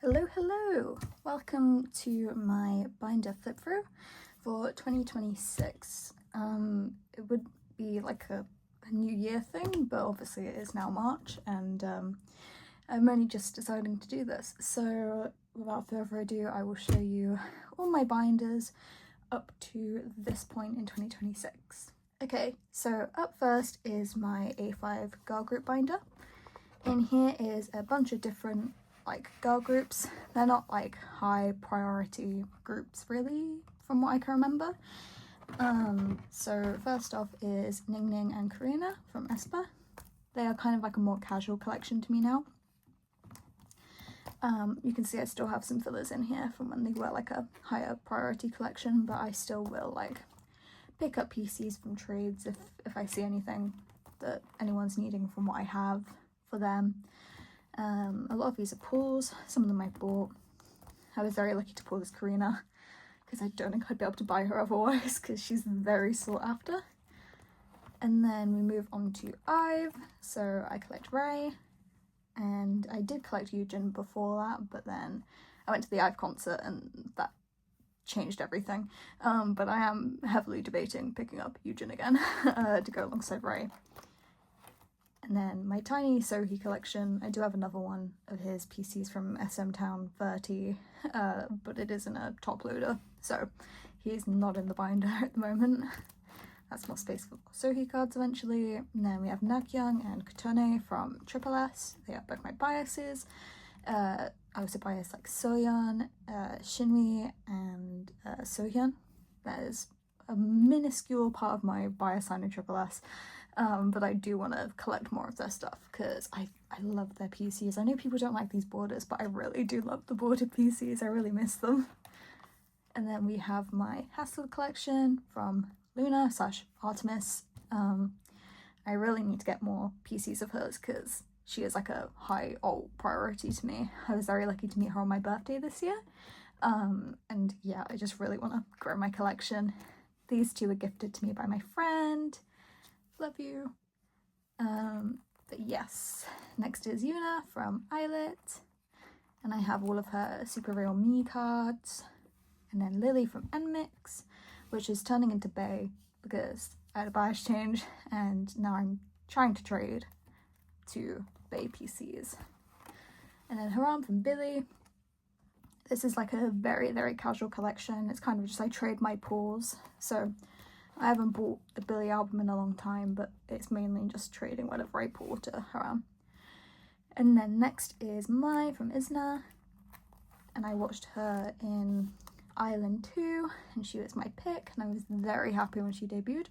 Hello, hello! Welcome to my binder flip through for 2026. It would be like a new year thing, but obviously it is now March and I'm only just deciding to do this. So without further ado, I will show you all my binders up to this point in 2026. Okay, so up first is my A5 girl group binder. In here is a bunch of different girl groups. They're not like high priority groups really, from what I can remember. So first off is Ning Ning and Karina from aespa. They are kind of like a more casual collection to me now. You can see I still have some fillers in here from when they were like a higher priority collection, but I still will like pick up PCs from trades if I see anything that anyone's needing from what I have for them. A lot of these are pulls, some of them I bought. I was very lucky to pull this Karina because I don't think I'd be able to buy her otherwise because she's very sought after. And then we move on to Ive. So I collect Ray, and I did collect Eugen before that, but then I went to the Ive concert and that changed everything. But I am heavily debating picking up Eugen again to go alongside Ray. And then my tiny Sohi collection, I do have another one of his PCs from SM Town 30, but it isn't a top loader, so he's not in the binder at the moment. That's more space for Sohi cards eventually. And then we have Nakyung and Kotone from Triple S. They are both my biases. I also bias like Soyeon, Shinwi, and Sohyun. That is a minuscule part of my bias line in Triple S. But I do want to collect more of their stuff because I love their PCs. I know people don't like these borders, but I really do love the bordered PCs. I really miss them. And then we have my Hassel collection from Loona / Artemis. I really need to get more PCs of hers because she is like a high alt priority to me. I was very lucky to meet her on my birthday this year. And yeah, I just really want to grow my collection. These two were gifted to me by my friend. Love you. But yes, next is Yuna from Eyelet, and I have all of her Super Real Me cards, and then Lily from NMix, which is turning into Bay because I had a bias change and now I'm trying to trade to Bay PCs. And then Haram from Billy. This is like a very, very casual collection. It's kind of just I trade my pulls, so I haven't bought the Billy album in a long time, but it's mainly just trading whatever I pull to Haram. And then next is Mai from Isna, and I watched her in Island 2, and she was my pick, and I was very happy when she debuted.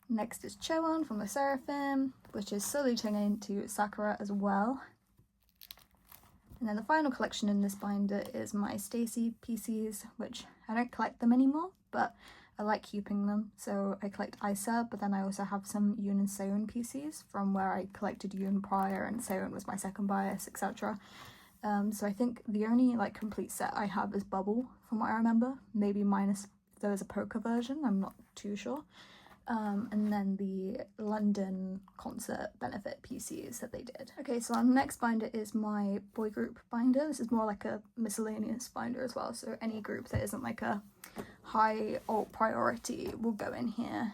Next is Choan from the Seraphim, which is slowly turning into Sakura as well. And then the final collection in this binder is my Stacy PCs, which I don't collect them anymore, but I like keeping them. So I collect Isa, but then I also have some Yoon and Seoin PCs from where I collected Yoon prior and Seoin was my second bias, etc. So I think the only like complete set I have is Bubble, from what I remember. Maybe minus if there was a poker version, I'm not too sure. And then the London concert benefit PCs that they did. Okay, so our next binder is my boy group binder. This is more like a miscellaneous binder as well, so any group that isn't like a high alt priority will go in here.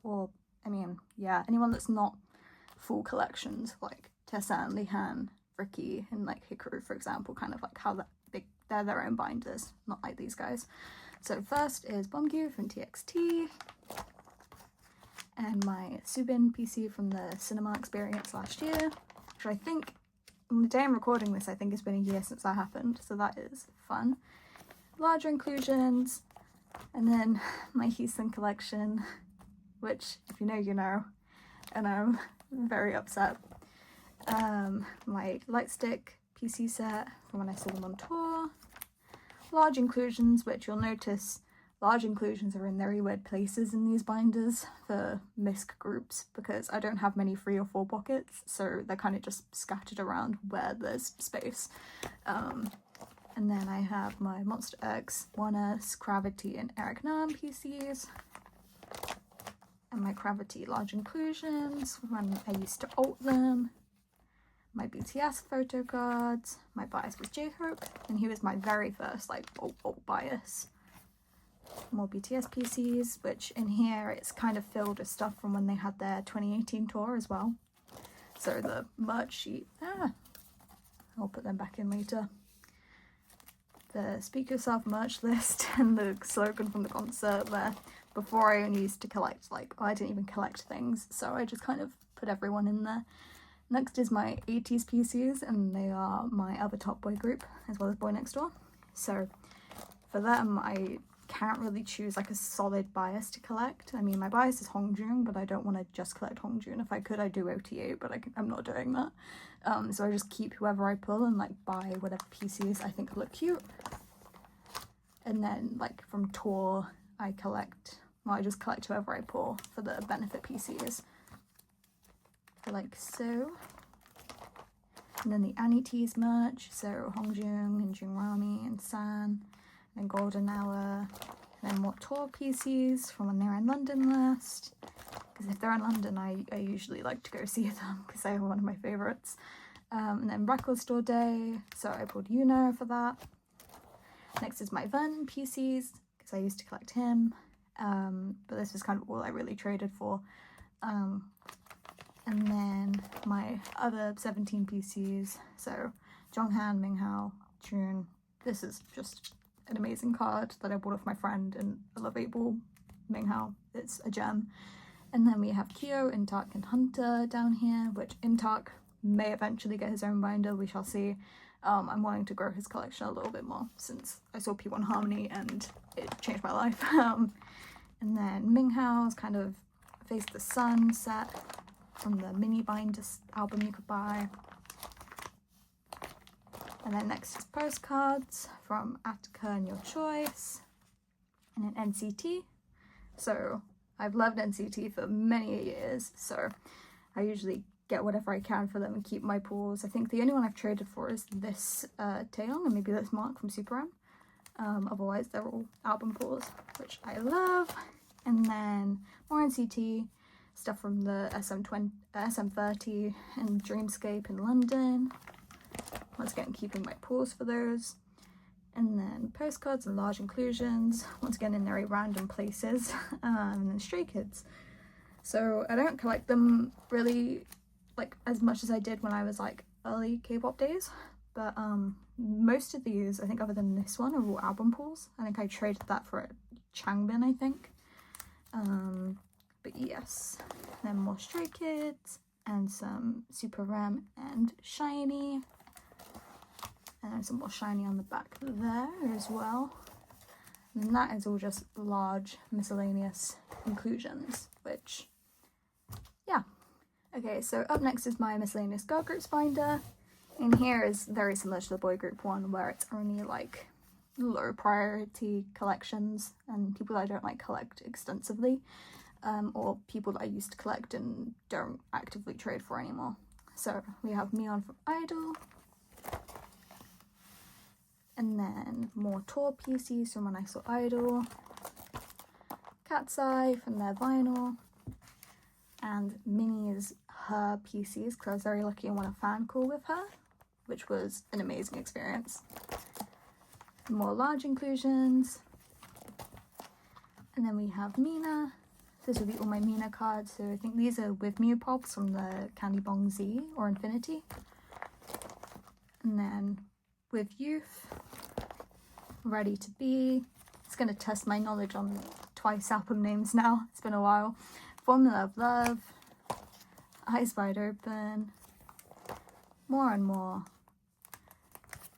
Or, I mean, yeah, anyone that's not full collections, like Tessan, Lihan, Ricky, and like Hikaru, for example, kind of like how they're their own binders, not like these guys. So first is Bomgyu from TXT. And my Subin PC from the cinema experience last year, which I think, on the day I'm recording this, I think it's been a year since that happened, so that is fun. Larger inclusions, and then my Houston collection, which, if you know, you know, and I'm very upset. My Lightstick PC set from when I saw them on tour. Large inclusions, which you'll notice large inclusions are in very weird places in these binders for misc groups because I don't have many 3 or 4 pockets, so they're kind of just scattered around where there's space. And then I have my Monster X, 1S, Gravity, and Eric Nam PCs. And my Gravity large inclusions when I used to alt them. my BTS photo cards. My bias was J-Hope, and he was my very first like alt bias. More BTS PCs, which in here it's kind of filled with stuff from when they had their 2018 tour as well. So the merch sheet, I'll put them back in later. The Speak Yourself merch list and the slogan from the concert there. Before I only used to collect, like, I didn't even collect things, so I just kind of put everyone in there. Next is my ateez PCs, and they are my other top boy group, as well as boynextdoor. So for them, I can't really choose like a solid bias to collect. I mean, my bias is Hongjoong, but I don't want to just collect Hongjoong. If I could, I'd do OTA, but I'm not doing that. So I just keep whoever I pull and like buy whatever PCs I think look cute. And then like from tour, I just collect whoever I pull for the benefit PCs. Like so. And then the ateez merch, so Hongjoong and Jungrami and San. And Golden Hour, and then more tour PCs from when they're in London last, because if they're in London I usually like to go see them because they're one of my favourites. And then Record Store Day, so I pulled Yuno for that. Next is my Ven PCs, because I used to collect him, but this was kind of all I really traded for. And then my other 17 PCs, so Jonghan, Minghao, June. This is just an amazing card that I bought off my friend, and I love 8-ball Minghao. It's a gem. And then we have Kyo, Intak, and Hunter down here, which Intak may eventually get his own binder, we shall see. I'm wanting to grow his collection a little bit more since I saw P1 Harmony and it changed my life. And then Minghao's kind of Face the Sun set from the mini binder album you could buy. And then next is postcards from Attica and Your Choice, and an NCT. So I've loved NCT for many years, so I usually get whatever I can for them and keep my pulls. I think the only one I've traded for is this Taeyong and maybe this Mark from Super M. Otherwise they're all album pulls, which I love. And then more NCT stuff from the SM30 and Dreamscape in London. Once again, keeping my pulls for those. And then postcards and large inclusions, once again in very random places. And then Stray Kids. So I don't collect them really like as much as I did when I was like early K-pop days. But most of these, I think other than this one, are all album pulls. I think I traded that for a Changbin, I think. But yes, then more Stray Kids and some Super Rem and Shiny. And then some more Shiny on the back there as well. And then that is all just large miscellaneous inclusions, which, yeah. Okay, so up next is my miscellaneous girl groups binder. In here is very similar to the boy group one, where it's only like low priority collections and people that I don't like collect extensively, or people that I used to collect and don't actively trade for anymore. So we have Mion from Idol, and then more tour PCs from when I saw Idol, Cat's Eye from their vinyl, and Minnie's her PCs, because I was very lucky and won a fan call with her, which was an amazing experience. More large inclusions, and then we have Mina. This will be all my Mina cards, so I think these are with Mew Pops from the Candy Bong Z or Infinity. And then with Youth, Ready to Be. It's going to test my knowledge on Twice album names now, it's been a while. Formula of Love, Eyes Wide Open, More and More.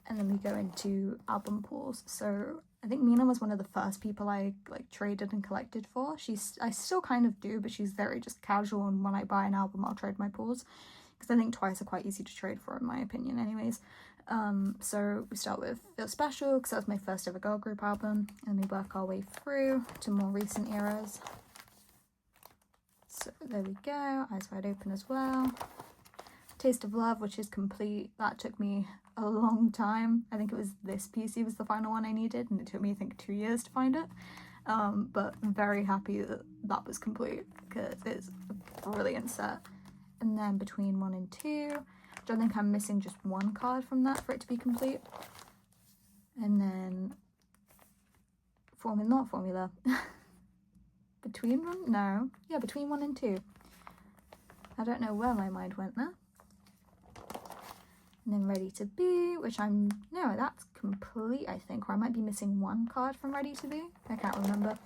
And then we go into album pulls. So I think Mina was one of the first people I like traded and collected for. I still kind of do, but she's very just casual, and when I buy an album I'll trade my pulls, because I think Twice are quite easy to trade for in my opinion anyways. So we start with Feel Special, because that was my first ever girl group album, and we work our way through to more recent eras. So there we go, Eyes Wide Open as well. Taste of Love, which is complete. That took me a long time. I think it was this PC was the final one I needed, and it took me I think 2 years to find it. But I'm very happy that that was complete, because it's a brilliant set. And then between 1 and 2 I think I'm missing just one card from that for it to be complete. And then not formula. Between one? No. Yeah, between 1 and 2. I don't know where my mind went there. And then Ready to Be, which no, that's complete, I think. Or I might be missing one card from Ready to Be. I can't remember.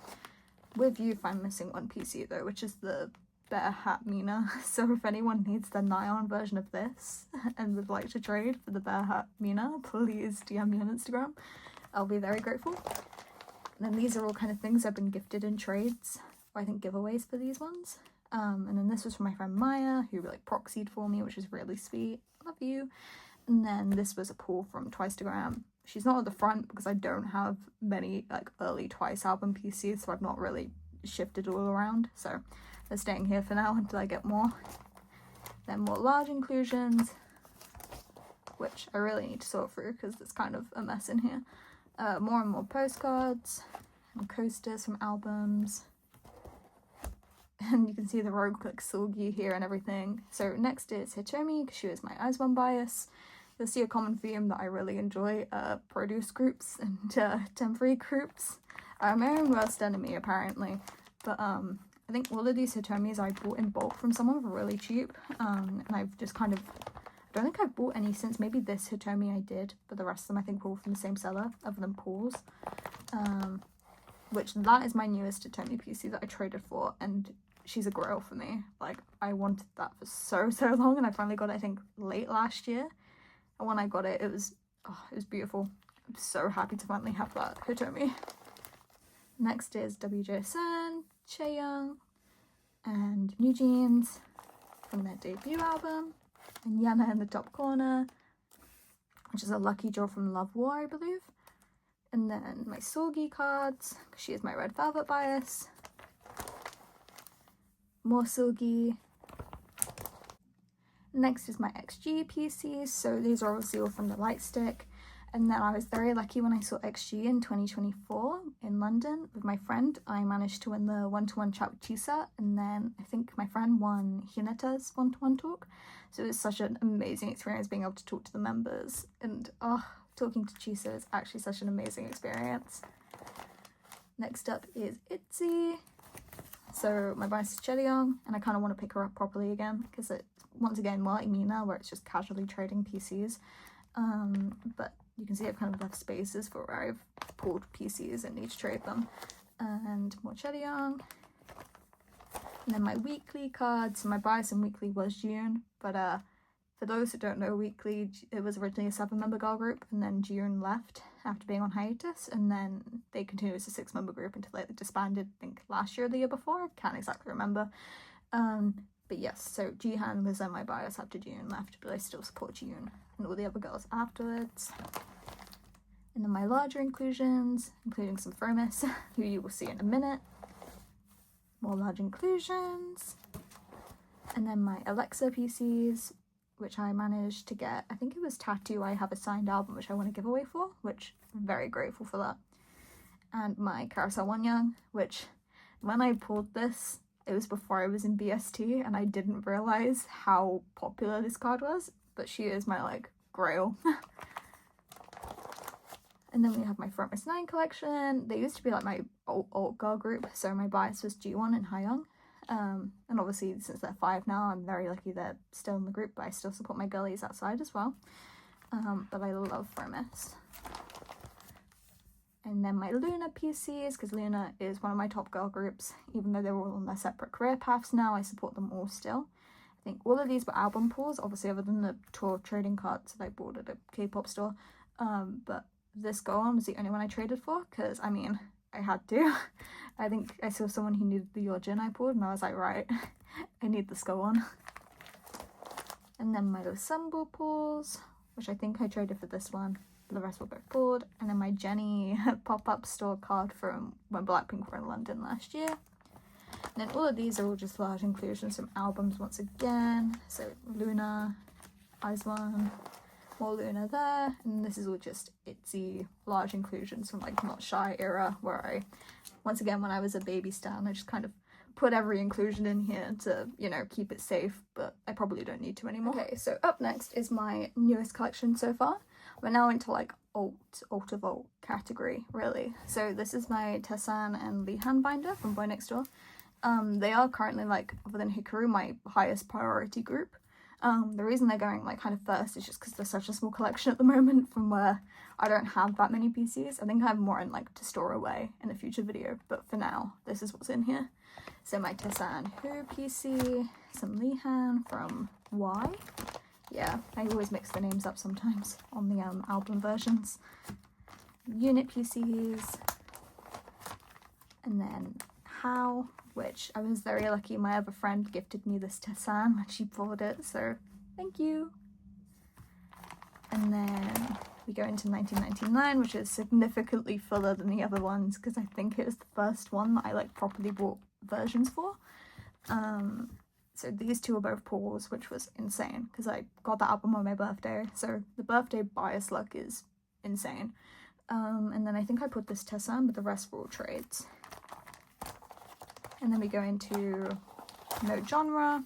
With Youth, I'm missing one PC though, which is the Bear Hat Mina. So if anyone needs the Nyan version of this and would like to trade for the Bear Hat Mina, please DM me on Instagram. I'll be very grateful. And then these are all kind of things I've been gifted in trades, or I think giveaways for these ones. And then this was from my friend Maya, who like proxied for me, which is really sweet. Love you. And then this was a pull from Twistagram. She's not at the front because I don't have many like early Twice album PCs, so I've not really shifted all around. So they're staying here for now until I get more. Then more large inclusions, which I really need to sort through because there's kind of a mess in here. More and more postcards and coasters from albums. And you can see the Rogue like Sulgi here and everything. So next is Hitomi, because she was my zb1 bias. You'll see a common theme that I really enjoy, produce groups and temporary groups. My own worst enemy apparently. But I think all of these Hitomis I bought in bulk from someone for really cheap. And I've just kind of, I don't think I've bought any since. Maybe this Hitomi I did, but the rest of them I think were all from the same seller, other than Paul's. Which that is my newest Hitomi PC that I traded for, and she's a grail for me. Like, I wanted that for so long, and I finally got it, I think, late last year. And when I got it, it was beautiful. I'm so happy to finally have that Hitomi. Next is WJSN, Chaeyoung, and New Jeans from their debut album. And Yana in the top corner, which is a lucky draw from Love War, I believe. And then my Sulgi cards, because she is my Red Velvet bias. More Sulgi. Next is my XG PCs, so these are obviously all from the Lightstick. And then I was very lucky when I saw XG in 2024 in London with my friend. I managed to win the one-to-one chat with Chisa, and then I think my friend won Hinata's one-to-one talk. So it was such an amazing experience being able to talk to the members, and talking to Chisa is actually such an amazing experience. Next up is Itzy. So my bias is Chaeyoung, and I kind of want to pick her up properly again because it's once again more like Mina, where it's just casually trading PCs. But you can see I've kind of left spaces for where I've pulled PCs and need to trade them. And more Chaeyoung. And then my weekly cards. My bias in weekly was June, but for those who don't know, weekly, it was originally a 7-member girl group, and then June left after being on hiatus, and then they continued as a 6-member group until they disbanded, I think last year or the year before. I can't exactly remember. But yes, so Jihan was my bias after June left, but I still support June and all the other girls afterwards. And then my larger inclusions, including some Fromis, who you will see in a minute. More large inclusions. And then my Alexa PCs, which I managed to get. I think it was Tattoo. I have a signed album which I want to give away for, which I'm very grateful for that. And my Carousel Wonyoung, which when I pulled this, it was before I was in BST, and I didn't realize how popular this card was, but she is my like grail. And then we have my Fromis 9 collection. They used to be like my alt girl group, so my bias was G1 and Hayoung. And obviously since they're 5 now, I'm very lucky they're still in the group, but I still support my girlies outside as well. But I love Fromis. And then my Loona PCs, because Loona is one of my top girl groups. Even though they're all on their separate career paths now, I support them all still. I think all of these were album pulls, obviously other than the tour trading cards that I bought at a K-pop store. But this Go On was the only one I traded for, because, I mean, I had to. I think I saw someone who needed the Yeojin I pulled, and I was like, right, I need this Go On. And then my Ensemble pulls, which I think I traded for this one. The rest were both pulled. And then my Jenny pop-up store card from when Blackpink were in London last year. And then all of these are all just large inclusions from albums once again. So Loona, One, more Loona there. And this is all just Itzy large inclusions from like Not Shy era, where I, once again, when I was a baby stan, I just kind of put every inclusion in here to, you know, keep it safe, but I probably don't need to anymore. Okay, so up next is my newest collection so far. We're now into like alt of alt category, really. So this is my Tysm and Lihan binder from boynextdoor. They are currently, like, other than Hikaru, my highest priority group. The reason they're going like kind of first is just because there's such a small collection at the moment from where I don't have that many PCs. I think I have more in like to store away in a future video, but for now this is what's in here. So my Tysm Who PC, some Lihan from Y. Yeah, I always mix the names up sometimes on the album versions. Unit PCs, and then How, which I was very lucky. My other friend gifted me this Tysm when she bought it, so thank you. And then we go into 1999, which is significantly fuller than the other ones because I think it was the first one that I like properly bought versions for. So these two are both Paul's, which was insane because I got that album on my birthday, so the birthday bias luck is insane. And then I think I put this Tysm, but the rest were all trades. And then we go into no genre,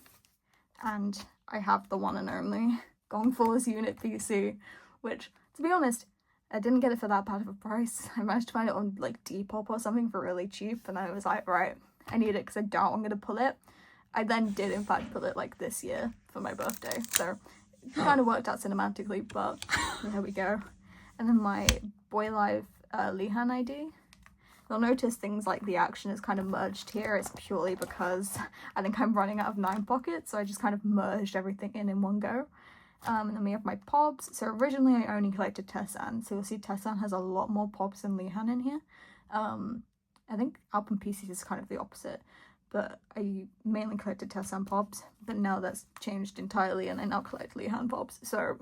and I have the one and only Gongfor's Unit PC, which, to be honest, I didn't get it for that bad of a price. I managed to find it on like Depop or something for really cheap, and I was like, right, I need it because I doubt I'm going to pull it. I then did in fact pull it like this year for my birthday, so it kind of worked out cinematically, but there we go. And then my Boy Live Lihan ID. You'll notice things like the action is kind of merged here. It's purely because I think I'm running out of 9 pockets, so I just kind of merged everything in one go. And then we have my pobs. So originally I only collected Tysm, so you'll see Tysm has a lot more pobs than Lihan in here. I think album PCs is kind of the opposite, but I mainly collected Tysm pobs, but now that's changed entirely and I now collect Lihan pobs, so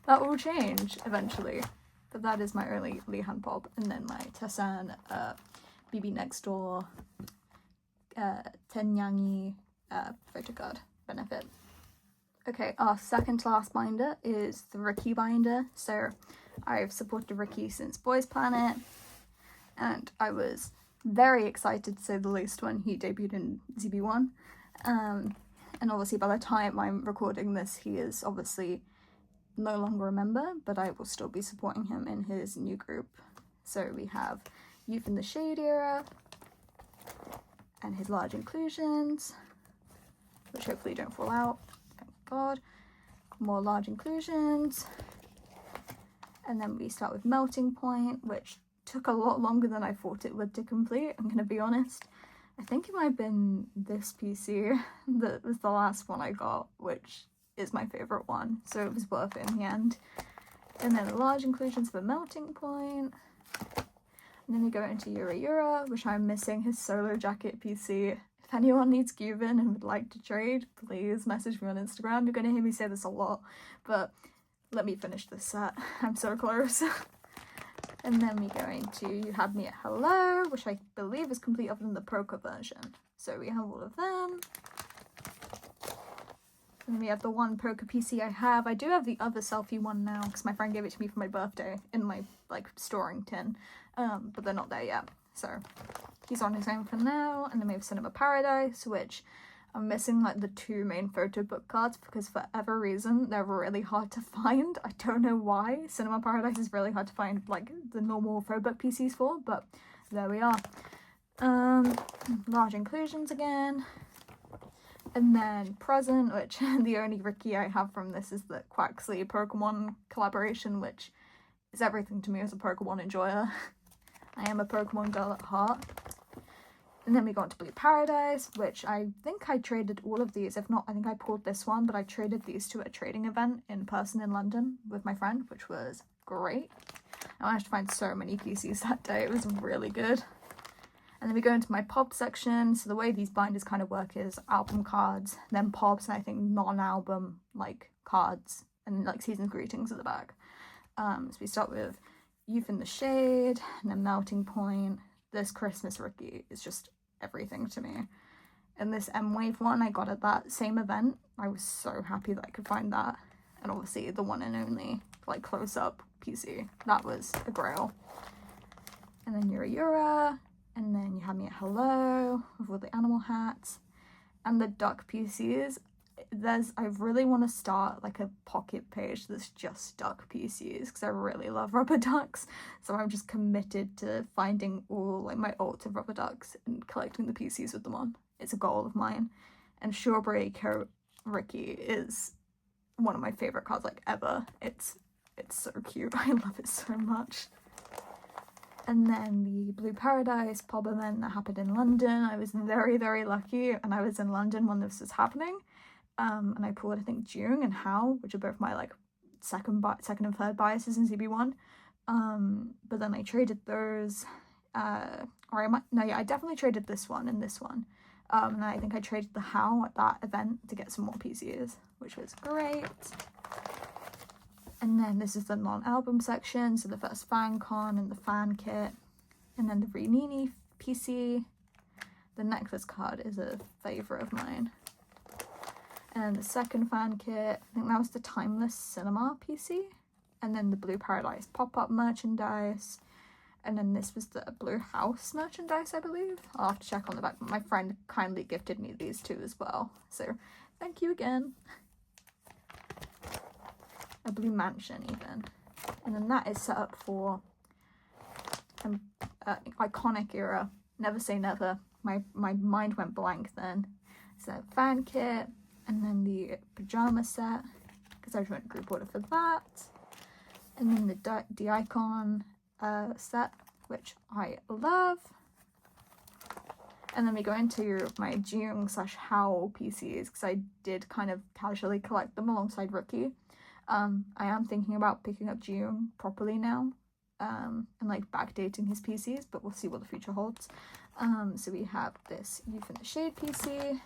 that will change eventually. But that is my only Lihan pob, and then my Tysm boynextdoor Tenyangi photocard benefit. Okay, our second to last binder is the Ricky binder. So I've supported Ricky since Boys Planet, and I was very excited to say the least when he debuted in zb1. And obviously by the time I'm recording this, he is obviously no longer a member, but I will still be supporting him in his new group. So we have Youth in the Shade era and his large inclusions, which hopefully don't fall out. Thank God. More large inclusions. And then we start with Melting Point, which took a lot longer than I thought it would to complete, I'm gonna be honest. I think it might have been this PC that was the last one I got, which is my favourite one, so it was worth it in the end. And then the large inclusions for Melting Point. And then we go into Yura, which I'm missing his solo jacket PC. If anyone needs Cuban and would like to trade, please message me on Instagram. You're gonna hear me say this a lot, but let me finish this set. I'm so close. And then we go into You Had Me at Hello, which I believe is complete other than the Proca version. So we have all of them. And then we have the one Proca PC I have. I do have the other selfie one now because my friend gave it to me for my birthday in my like storing tin, but they're not there yet. So he's on his own for now. And then we have Cinema Paradise, which I'm missing like the 2 main photo book cards because for whatever reason they're really hard to find. I don't know why. Cinema Paradise is really hard to find like the normal photo book PCs for, but there we are. Large inclusions again. And then Present, which the only Ricky I have from this is the Quaxley Pokemon collaboration, which is everything to me as a Pokemon enjoyer. I am a Pokemon girl at heart. And then we got to Blue Paradise, which I think I traded all of these. If not, I think I pulled this one, but I traded these to a trading event in person in London with my friend, which was great. I managed to find so many PCs that day. It was really good. And then we go into my pop section. So the way these binders kind of work is album cards, then pops, and I think non-album like cards, and like season greetings at the back. So we start with Youth in the Shade, and then Melting Point. This Christmas Ricky is just everything to me. And this M-Wave one I got at that same event. I was so happy that I could find that. And obviously the one and only like close-up PC. That was a grail. And then Yura. And then you have me at hello with all the animal hats and the duck PCs. I really want to start like a pocket page that's just duck PCs because I really love rubber ducks. So I'm just committed to finding all like my alts of rubber ducks and collecting the PCs with them on. It's a goal of mine. And Strawberry Coat Ricky is one of my favorite cards like ever. It's so cute. I love it so much. And then the Blue Paradise pop event that happened in London. I was very, very lucky, and I was in London when this was happening. And I pulled, I think, Jung and How, which are both my like second and third biases in zb1. But then I traded those, I definitely traded this one and this one. And I think I traded the How at that event to get some more PCs, which was great. And then this is the non-album section, so the first fan con and the fan kit, and then the Rinini PC. The necklace card is a favourite of mine. And the second fan kit, I think that was the Timeless Cinema PC. And then the Blue Paradise pop-up merchandise. And then this was the Blue House merchandise, I believe. I'll have to check on the back. My friend kindly gifted me these two as well. So thank you again. A Blue Mansion even. And then that is set up for iconic era. Never say never. My mind went blank then. So fan kit. And then the pajama set, because I went group order for that. And then the icon set, which I love. And then we go into my Jung / Howl PCs, because I did kind of casually collect them alongside Rookie. I am thinking about picking up Jung properly now, and like backdating his PCs, but we'll see what the future holds. So we have this Youth in the Shade PC,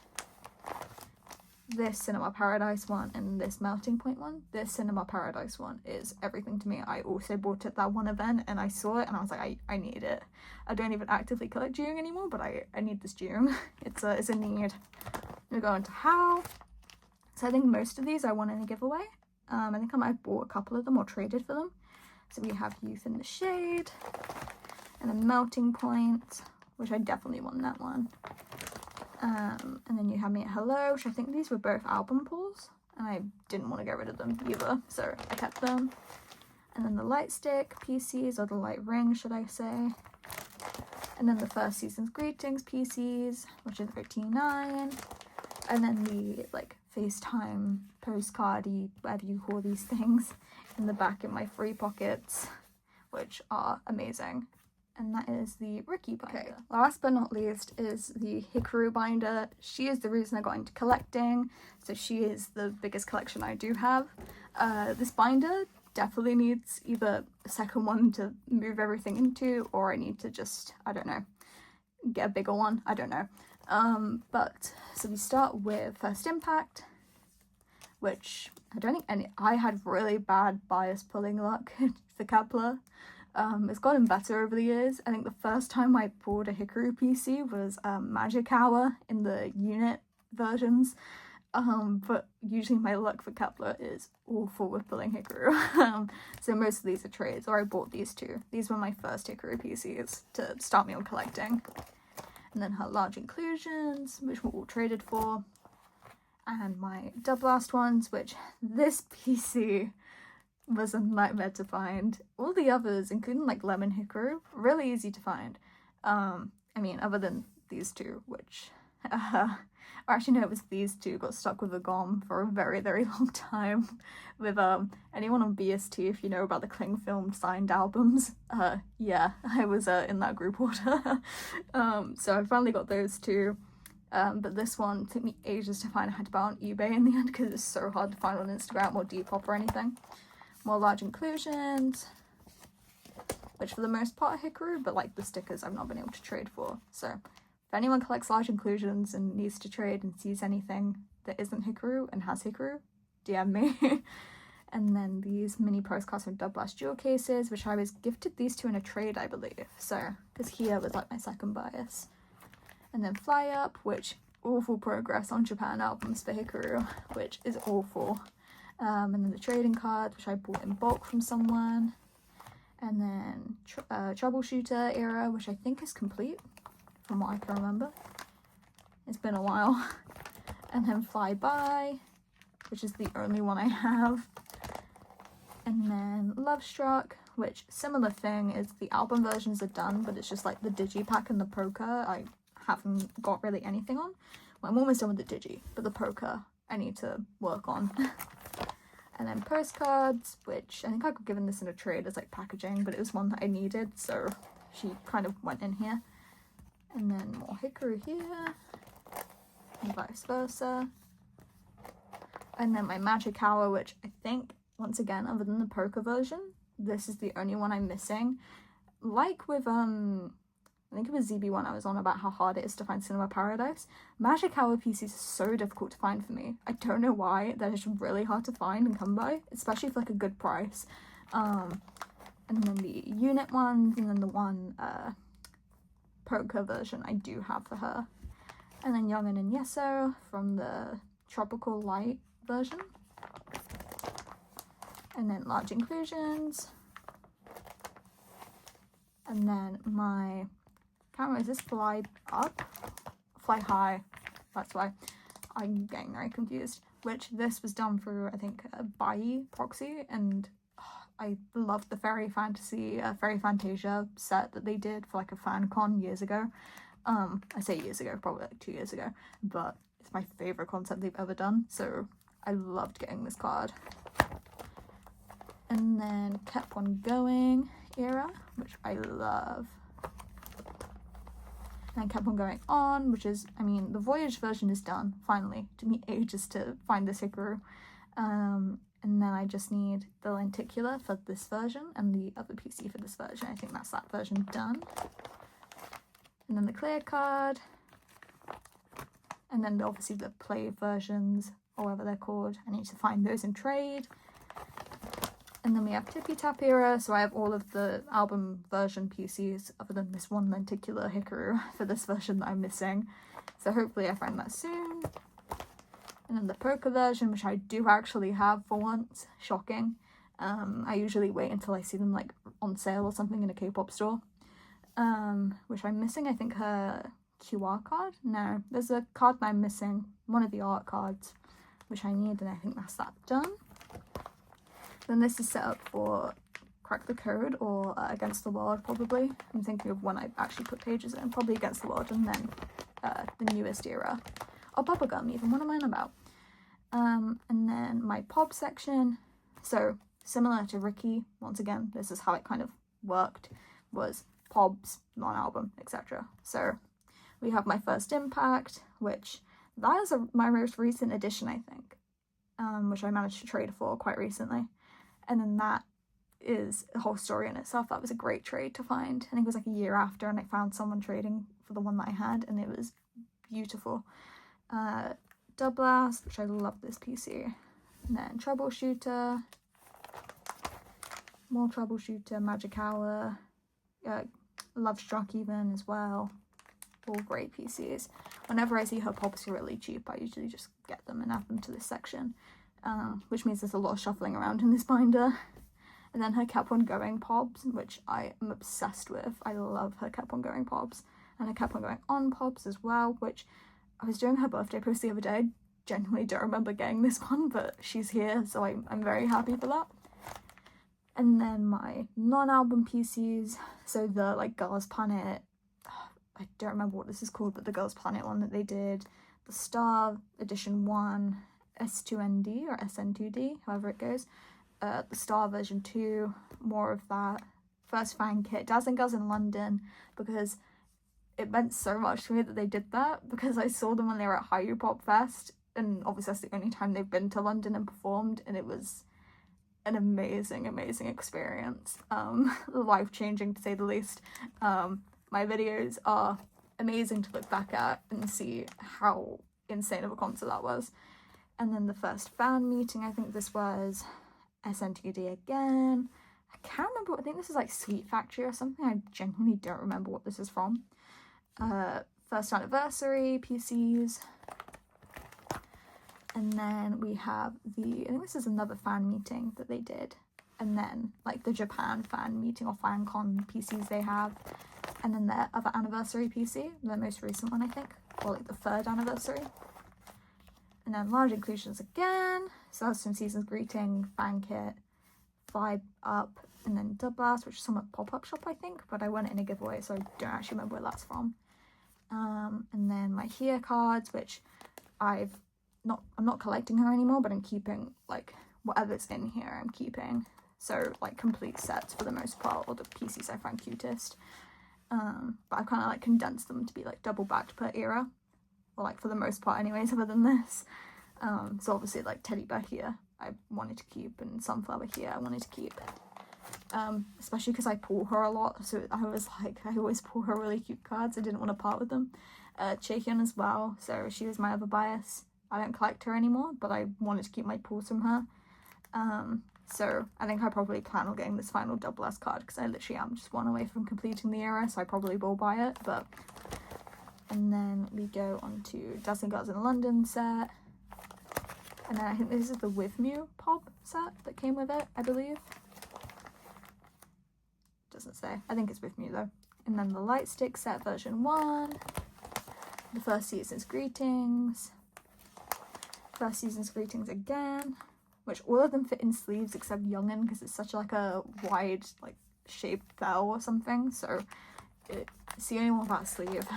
this Cinema Paradise one, and this Melting Point one. This Cinema Paradise one is everything to me. I also bought it that one event and I saw it and I was like, I need it. I don't even actively collect Jung anymore, but I need this Jung. It's a need. We go into How. So I think most of these I won in a giveaway. I think I might have bought a couple of them or traded for them. So we have Youth in the Shade and a Melting Point, which I definitely won that one. And then you have me at hello, which I think these were both album pulls, and I didn't want to get rid of them either, so I kept them. And then the light stick PCs, or the light ring should I say. And then the first season's greetings PCs, which is 13.9. And then the like FaceTime postcardy, whatever you call these things, in the back in my free pockets, which are amazing. And that is the Ricky binder. Okay, last but not least is the Hikaru binder. She is the reason I got into collecting, so she is the biggest collection I do have. This binder definitely needs either a second one to move everything into, or I need to just, I don't know, get a bigger one, I don't know. But so we start with First Impact, which I had really bad bias pulling luck for kep1er. It's gotten better over the years. I think the first time I pulled a Hikaru PC was Magic Hour in the unit versions. But usually my luck for kep1er is awful with pulling Hikaru. So most of these are trades, or I bought these two. These were my first Hikaru PCs to start me on collecting. And then her large inclusions, which were all traded for. And my double last ones, which this PC was a nightmare to find. All the others, including like Lemon Hikaru, really easy to find. I mean, other than these two, which, or actually no, it was these two, got stuck with a GOM for a very, very long time. With anyone on BST, if you know about the cling film signed albums, yeah, I was in that group order. So I finally got those two. But this one took me ages to find. I had to buy on eBay in the end because it's so hard to find on Instagram or Depop or anything. More large inclusions, which for the most part are Hikaru, but like the stickers I've not been able to trade for. So if anyone collects large inclusions and needs to trade and sees anything that isn't Hikaru and has Hikaru, DM me. And then these mini postcards from Double Blast jewel cases, which I was gifted these two in a trade, I believe. So, because here was like my second bias. And then Fly Up, which awful progress on Japan albums for Hikaru, which is awful. And then the trading card, which I bought in bulk from someone. And then Troubleshooter era, which I think is complete. from what I can remember. It's been a while. And then Fly By, which is the only one I have. And then Love Struck, which similar thing is the album versions are done, but it's just like the digipack and the poker I haven't got really anything on. Well, I'm almost done with the digi, but the poker I need to work on. And then Postcards, which I think I got given this in a trade as like packaging, but it was one that I needed, so she kind of went in here. And then more Hikaru here, and vice versa. And then my Magic Hour, which I think, once again, other than the poker version, this is the only one I'm missing. Like with, I think it was zb1 I was on about how hard it is to find Cinema Paradise. Magic Hour PCs are so difficult to find for me. I don't know why, they're just really hard to find and come by, especially for like a good price. And then the unit ones, and then the one poker version I do have for her. And then Youngin and Yeso from the Tropical Light version. And then Large Inclusions. And then my camera, is this Fly Up? Fly High, that's why I'm getting very confused. Which this was done through, I think, a Bai proxy, and I loved the Fairy Fantasia set that they did for like a fan con years ago. I say years ago, probably like 2 years ago, but it's my favourite concept they've ever done, so I loved getting this card. And then kep1er Going era, which I love. And kep1er Going On, which is, I mean, the Voyage version is done, finally. It took me ages to find this Hikaru. And then I just need the lenticular for this version and the other PC for this version. I think that's that version done. And then the clear card. And then obviously the play versions, or whatever they're called. I need to find those in trade. And then we have Tippy Tap era, so I have all of the album version PCs other than this one lenticular Hikaru for this version that I'm missing. So hopefully I find that soon. And then the poker version, which I do actually have for once. Shocking. I usually wait until I see them like on sale or something in a K-pop store. Which I'm missing, I think her QR card? No, there's a card that I'm missing. One of the art cards, which I need, and I think that's that done. Then this is set up for Crack the Code or Against the World, probably. I'm thinking of when I actually put pages in, probably Against the World, and then the newest era. Or Bubblegum even, what am I on about? And then my pop section, so similar to Ricky, once again, this is how it kind of worked, was Pobs, non-album, etc. So we have my First Impact, which that is my most recent edition, I think, which I managed to trade for quite recently. And then that is a whole story in itself. That was a great trade to find. I think it was like a year after, and I found someone trading for the one that I had, and it was beautiful. Dub Blast, which I love this PC. And then Troubleshooter, more Troubleshooter, Magic Hour, Love Struck even as well. All great PCs. Whenever I see her pops are really cheap, I usually just get them and add them to this section. Which means there's a lot of shuffling around in this binder. And then her kep1er Going Pobs, which I am obsessed with. I love her kep1er Going Pobs. And her kep1er Going On Pobs as well, which I was doing her birthday post the other day. I genuinely don't remember getting this one, but she's here, so I'm very happy for that. And then my non-album PCs, so the like Girls Planet, I don't remember what this is called, but the Girls Planet one that they did, the Star Edition 1, S2ND or SN2D, however it goes, the Star version 2, more of that, First Fan Kit, Dazzling Girls in London, because it meant so much to me that they did that, because I saw them when they were at Hallyu Pop Fest, and obviously that's the only time they've been to London and performed, and it was an amazing experience, life-changing to say the least. My videos are amazing to look back at and see how insane of a concert that was. And then the first fan meeting, I think this was SN2D again. I can't remember, I think this is like Sweet Factory or something. I genuinely don't remember what this is from. First anniversary PCs. And then we have I think this is another fan meeting that they did. And then like the Japan fan meeting or fan con PCs they have. and then their other anniversary PC, the most recent one I think, or like the 3rd anniversary. And then large inclusions again, so that's some Season's Greeting, Fan Kit, Vibe Up, and then Dub Blast, which is from a pop-up shop I think, but I won it in a giveaway, so I don't actually remember where that's from. And then my Here cards, which I'm not collecting her anymore, but I'm keeping like whatever's in here I'm keeping. So like complete sets for the most part, or the PCs I find cutest. But I've kind of like condensed them to be like double backed per era, or like for the most part anyways, other than this. So obviously like Teddy Bear here I wanted to keep, and Sunflower here I wanted to keep. Especially because I pull her a lot, so I was like, I always pull her really cute cards. I didn't want to part with them. Chaehyun as well, so she was my other bias. I don't collect her anymore, but I wanted to keep my pulls from her. So I think I probably plan on getting this final Double S card, because I literally am just one away from completing the era, so I probably will buy it. But and then we go on to Dazzling Girls in London set, and then I think this is the With Mew pop set that came with it, I believe. Doesn't say. I think it's With Mew though. And then the Light Stick set version 1, the First Season's Greetings, First Season's Greetings again, which all of them fit in sleeves except Youngin, because it's such like a wide like shaped bell or something, so it's the only one without sleeve.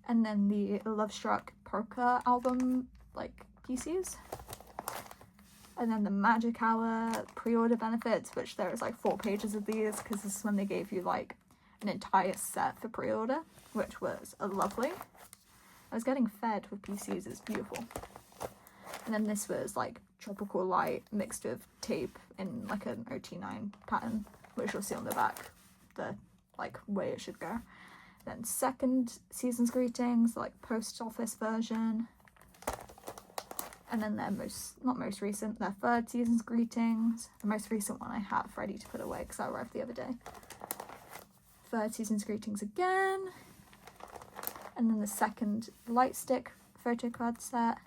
And then the Love Struck Polka album like PCs. And then the Magic Hour pre-order benefits, which there is like 4 pages of these, because this is when they gave you like an entire set for pre-order, which was lovely. I was getting fed with PCs, it's beautiful. And then this was like Tropical Light mixed with tape in like an OT9 pattern, which you'll see on the back, the like way it should go. Then second Season's Greetings, like post office version. And then their not most recent, their 3rd Season's Greetings. The most recent one I have ready to put away because I arrived the other day. 3rd Season's Greetings again. And then the 2nd Light Stick photo card set,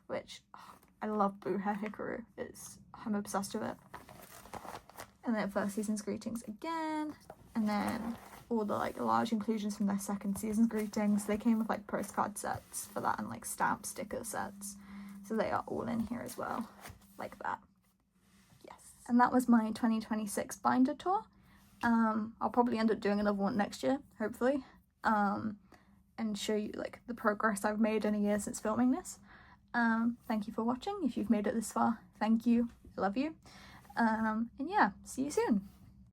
which I love Blue Hair Hikaru. I'm obsessed with it. And then 1st Season's Greetings again. And then all the like large inclusions from their 2nd Season's Greetings. They came with like postcard sets for that and like stamp sticker sets. So they are all in here as well, like that. Yes. And that was my 2026 binder tour. I'll probably end up doing another one next year, hopefully. And show you like the progress I've made in a year since filming this. Thank you for watching. If you've made it this far, thank you. I love you. And yeah, see you soon.